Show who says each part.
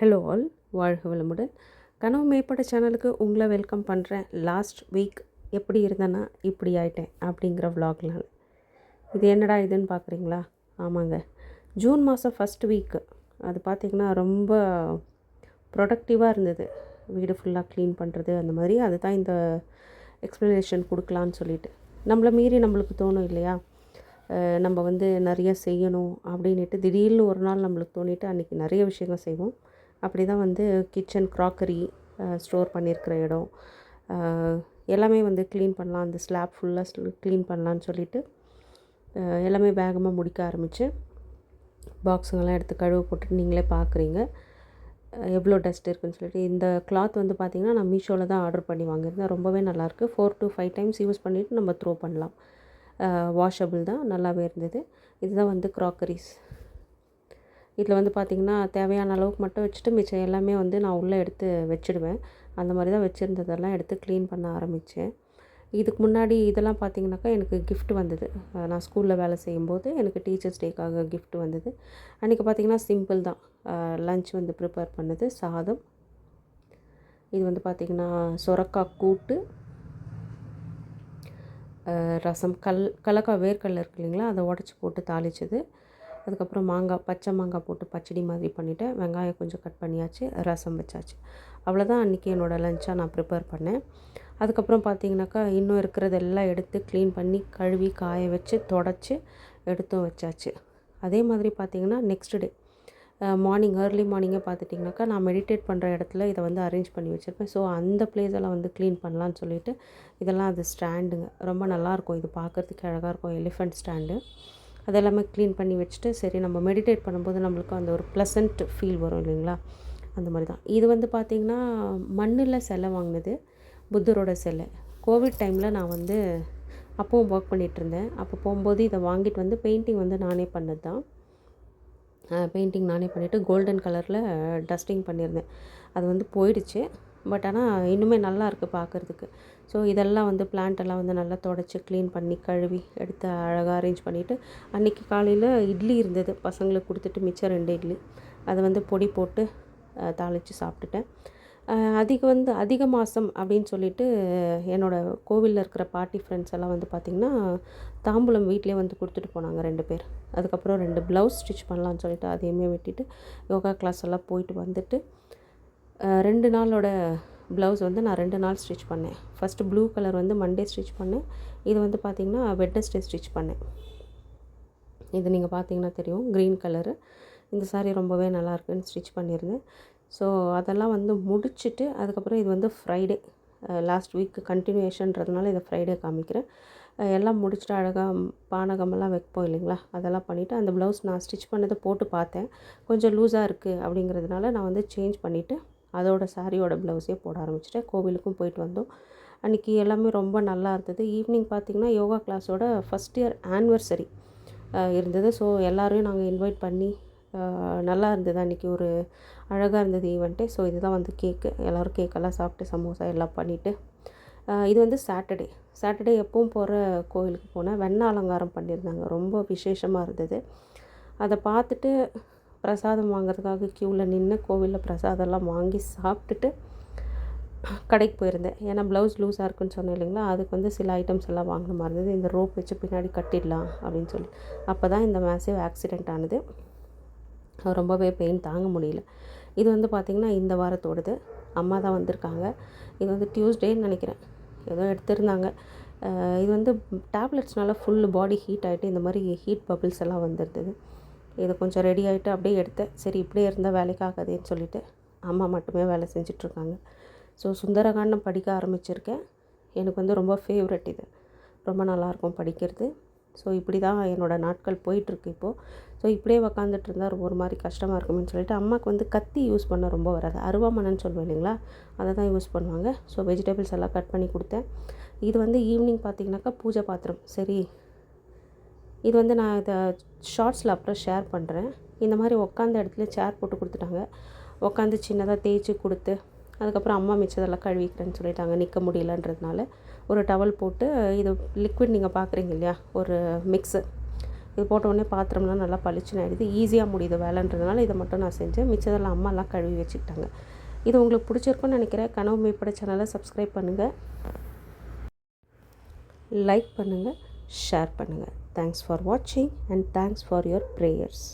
Speaker 1: Hello all, வாழ்க வளமுடன். கனவு மேம்பட்ட சேனலுக்கு உங்களை வெல்கம் பண்ணுறேன். லாஸ்ட் வீக் எப்படி இருந்தேன்னா இப்படி ஆயிட்டேன் அப்படிங்கிற vlogலாம். இது என்னடா இதுன்னு பார்க்குறீங்களா? ஆமாங்க, ஜூன் மாதம் ஃபஸ்ட் வீக்கு அது பார்த்திங்கன்னா ரொம்ப ப்ரொடக்டிவாக இருந்தது. வீடு ஃபுல்லாக க்ளீன் பண்ணுறது அந்த மாதிரி. அதுதான் இந்த எக்ஸ்ப்ளனேஷன் கொடுக்கலான்னு சொல்லிட்டு, நம்மளை மீறி நம்மளுக்கு தோணும் இல்லையா, நம்ம நிறைய செய்யணும் அப்படின்ட்டு திடீர்னு ஒரு நாள் நம்மளுக்கு தோணிட்டு அன்றைக்கி நிறைய விஷயங்கள் செய்வோம். அப்படி தான் கிச்சன் க்ராக்கரி ஸ்டோர் பண்ணியிருக்கிற இடம் எல்லாமே க்ளீன் பண்ணலாம், அந்த ஸ்லாப் ஃபுல்லாக க்ளீன் பண்ணலான்னு சொல்லிவிட்டு எல்லாமே வேகமாக முடிக்க ஆரம்பித்து பாக்ஸுங்கெல்லாம் எடுத்து கழுவ போட்டு நீங்களே பார்க்குறீங்க எவ்வளோ டஸ்ட் இருக்குதுன்னு சொல்லிட்டு. இந்த கிளாத் பார்த்திங்கன்னா நான் மீஷோவில் தான் ஆர்டர் பண்ணி வாங்கியிருந்தேன். ரொம்பவே நல்லாயிருக்கு. 4 to 5 டைம்ஸ் யூஸ் பண்ணிவிட்டு நம்ம த்ரோ பண்ணலாம். வாஷபிள் தான், நல்லாவே இருந்தது. இதுதான் க்ராக்கரிஸ். இதில் பார்த்திங்கன்னா தேவையான அளவுக்கு மட்டும் வச்சுட்டு மிச்சம் எல்லாமே நான் உள்ளே எடுத்து வச்சுடுவேன். அந்த மாதிரி தான் வச்சுருந்ததெல்லாம் எடுத்து க்ளீன் பண்ண ஆரம்பித்தேன். இதுக்கு முன்னாடி இதெல்லாம் பார்த்திங்கனாக்கா எனக்கு கிஃப்ட் வந்தது. நான் ஸ்கூலில் வேலை செய்யும்போது எனக்கு டீச்சர்ஸ் டேக்காக கிஃப்ட் வந்தது. அன்றைக்கி பார்த்திங்கன்னா சிம்பிள் தான். லன்ச் ப்ரிப்பேர் பண்ணது சாதம். இது பார்த்திங்கன்னா சொரக்காய் கூட்டு, ரசம், கடலக்காய் வேர்க்கடலை இருக்கு இல்லைங்களா, அதை உடச்சி போட்டு தாளித்தது. அதுக்கப்புறம் மாங்காய், பச்சை மாங்காய் போட்டு பச்சடி மாதிரி பண்ணிவிட்டேன். வெங்காயம் கொஞ்சம் கட் பண்ணியாச்சு, ரசம் வச்சாச்சு. அவ்வளோதான் அன்றைக்கி என்னோடய லஞ்சாக நான் ப்ரிப்பேர் பண்ணேன். அதுக்கப்புறம் பார்த்திங்கனாக்கா இன்னும் இருக்கிறதெல்லாம் எடுத்து க்ளீன் பண்ணி கழுவி காய வச்சு தொடச்சி எடுத்தும் வச்சாச்சு. அதே மாதிரி பார்த்திங்கன்னா நெக்ஸ்ட் டே மார்னிங் ஏர்லி மார்னிங்கே பார்த்துட்டிங்கனாக்கா நான் மெடிடேட் பண்ணுற இடத்துல இதை அரேஞ்ச் பண்ணி வச்சுருப்பேன். ஸோ அந்த பிளேஸெல்லாம் க்ளீன் பண்ணலான்னு சொல்லிவிட்டு இதெல்லாம் அது ஸ்டாண்டுங்க, ரொம்ப நல்லாயிருக்கும். இது பார்க்குறதுக்கு அழகாக இருக்கும், எலிஃபெண்ட் ஸ்டாண்டு. அதெல்லாமே க்ளீன் பண்ணி வச்சுட்டு, சரி நம்ம மெடிடேட் பண்ணும்போது நம்மளுக்கு அந்த ஒரு ப்ளசண்ட் ஃபீல் வரும் இல்லைங்களா, அந்த மாதிரி தான். இது பார்த்திங்கன்னா மண்ணில் சிலை வாங்கினது, புத்தரோட சிலை. கோவிட் டைமில் நான் அப்போவும் ஒர்க் பண்ணிகிட்ருந்தேன். அப்போ போகும்போது இதை வாங்கிட்டு பெயிண்டிங் நானே பண்ணது தான். பெயிண்டிங் நானே பண்ணிவிட்டு கோல்டன் கலரில் டஸ்டிங் பண்ணியிருந்தேன். அது போயிடுச்சு. பட் ஆனால் இன்னுமே நல்லா இருக்குது பார்க்குறதுக்கு. ஸோ இதெல்லாம் பிளான்ட்டெல்லாம் நல்லா தொடச்சி க்ளீன் பண்ணி கழுவி எடுத்து அழகாக அரேஞ்ச் பண்ணிவிட்டு, அன்றைக்கி காலையில் இட்லி இருந்தது, பசங்களுக்கு கொடுத்துட்டு மிச்சம் 2 இட்லி அதை பொடி போட்டு தாளித்து சாப்பிட்டுட்டேன். அதிக மாதம் அப்படின்னு சொல்லிட்டு என்னோடய கோவிலில் இருக்கிற பாட்டி ஃப்ரெண்ட்ஸ் எல்லாம் பார்த்திங்கன்னா தாம்பூலம் வீட்டிலே கொடுத்துட்டு போனாங்க 2 பேர். அதுக்கப்புறம் 2 ப்ளவுஸ் ஸ்டிச் பண்ணலான்னு சொல்லிட்டு அதையுமே வெட்டிட்டு யோகா கிளாஸ் எல்லாம் போயிட்டு வந்துட்டு 2 நாளோட ப்ளவுஸ் நான் 2 நாள் ஸ்டிச் பண்ணேன். First blue colour Monday stitch பண்ணேன். இது பார்த்திங்கன்னா வெட்னஸ்டே ஸ்டிச் பண்ணேன். இது நீங்கள் பார்த்தீங்கன்னா தெரியும், க்ரீன் கலரு. இந்த சாரீ ரொம்பவே நல்லாயிருக்குன்னு ஸ்டிச் பண்ணியிருந்தேன். ஸோ அதெல்லாம் முடிச்சுட்டு அதுக்கப்புறம் இது ஃப்ரைடே, லாஸ்ட் வீக் கண்டினியூஷன்றதுனால இதை ஃப்ரைடே காமிக்கிறேன். எல்லாம் முடிச்சுட்டு அழகாக பானகமெல்லாம் வைப்போம் இல்லைங்களா, அதெல்லாம் பண்ணிவிட்டு அந்த ப்ளவுஸ் நான் ஸ்டிச் பண்ணதை போட்டு பார்த்தேன். கொஞ்சம் லூஸாக இருக்குது அப்படிங்கிறதுனால நான் சேஞ்ச் பண்ணிவிட்டு அதோட சாரியோட ப்ளவுஸே போட ஆரம்பிச்சிட்டேன். கோவிலுக்கும் போயிட்டு வந்தோம். அன்றைக்கி எல்லாமே ரொம்ப நல்லா இருந்தது. ஈவினிங் பார்த்திங்கன்னா யோகா கிளாஸோட ஃபஸ்ட் இயர் ஆனிவர்சரி இருந்தது. ஸோ எல்லோரையும் நாங்கள் இன்வைட் பண்ணி நல்லா இருந்தது. அன்றைக்கி ஒரு அழகாக இருந்தது ஈவெண்ட்டு. ஸோ இதுதான் கேக்கு. எல்லோரும் கேக்கெல்லாம் சாப்பிட்டு சமோசா எல்லாம் பண்ணிவிட்டு இது சாட்டர்டே எப்பவும் போகிற கோவிலுக்கு போனேன். வெண்ணெய் அலங்காரம் பண்ணியிருந்தாங்க, ரொம்ப விசேஷமாக இருந்தது. அதை பார்த்துட்டு பிரசாதம் வாங்குறதுக்காக க்யூவில் நின்று கோவிலில் பிரசாதம்லாம் வாங்கி சாப்பிட்டுட்டு கடைக்கு போயிருந்தேன். ஏன்னா ப்ளவுஸ் லூஸாக இருக்குன்னு சொன்னேன் இல்லைங்களா, அதுக்கு சில ஐட்டம்ஸ் எல்லாம் வாங்கின மாதிரி இருந்தது. இந்த ரோப் வச்சு பின்னாடி கட்டிடலாம் அப்படின்னு சொல்லி. அப்போ தான் இந்த மேசிவ் ஆக்சிடெண்ட் ஆனது. ரொம்பவே பெயின் தாங்க முடியல. இது பார்த்திங்கன்னா இந்த வாரத்தோடது. அம்மா தான் வந்திருக்காங்க. இது டியூஸ்டேன்னு நினைக்கிறேன், ஏதோ எடுத்திருந்தாங்க. இது டேப்லெட்ஸ்னால ஃபுல் பாடி ஹீட் ஆகிட்டு இந்த மாதிரி ஹீட் பபிள்ஸ் எல்லாம் வந்துருந்தது. இதை கொஞ்சம் ரெடி ஆகிட்டு அப்படியே எடுத்தேன். சரி இப்படியே இருந்தால் வேலைக்கு ஆகாதேன்னு சொல்லிவிட்டு அம்மா மட்டுமே வேலை செஞ்சிட்ருக்காங்க. ஸோ சுந்தரகாண்டம் படிக்க ஆரம்பிச்சிருக்கேன். எனக்கு ரொம்ப ஃபேவரட் இது, ரொம்ப நல்லாயிருக்கும் படிக்கிறது. ஸோ இப்படி தான் என்னோடய நாட்கள் போயிட்டுருக்கு இப்போது. ஸோ இப்படியே உக்காந்துட்டு இருந்தால் ஒரு மாதிரி கஷ்டமாக இருக்கும்னு சொல்லிட்டு அம்மாவுக்கு கத்தி யூஸ் பண்ண ரொம்ப வராது, அருவாமனைன்னு சொல்லுவேன் இல்லைங்களா, அதை தான் யூஸ் பண்ணுவாங்க. ஸோ வெஜிடபிள்ஸ் எல்லாம் கட் பண்ணி கொடுத்தேன். இது ஈவினிங் பார்த்திங்கனாக்கா பூஜை பாத்திரம். சரி இது நான் இதை ஷார்ட்ஸில் அப்புறம் ஷேர் பண்ணுறேன். இந்த மாதிரி உட்காந்த இடத்துல சேர் போட்டு கொடுத்துட்டாங்க. உட்காந்து சின்னதாக தேய்ச்சி கொடுத்து அதுக்கப்புறம் அம்மா மிச்சதெல்லாம் கழுவிக்கிறேன்னு சொல்லிட்டாங்க, நிற்க முடியலன்றதுனால. ஒரு டவல் போட்டு இது லிக்விட் நீங்கள் பார்க்குறீங்க இல்லையா, ஒரு மிக்ஸு, இது போட்ட உடனே பாத்திரம்லாம் நல்லா பளிச்சுன்னு ஆகிடுது. ஈஸியாக முடியுது வேலைன்றதுனால இதை மட்டும் நான் செஞ்சேன். மிச்சதெல்லாம் அம்மாலாம் கழுவி வச்சுக்கிட்டாங்க. இது உங்களுக்கு பிடிச்சிருக்குன்னு நினைக்கிறேன். கனவு மெய்ப்பட சேனலை சப்ஸ்கிரைப் பண்ணுங்கள், லைக் பண்ணுங்கள், ஷேர் பண்ணுங்கள். தேங்க்ஸ் ஃபார் வாட்சிங் and thanks for your prayers.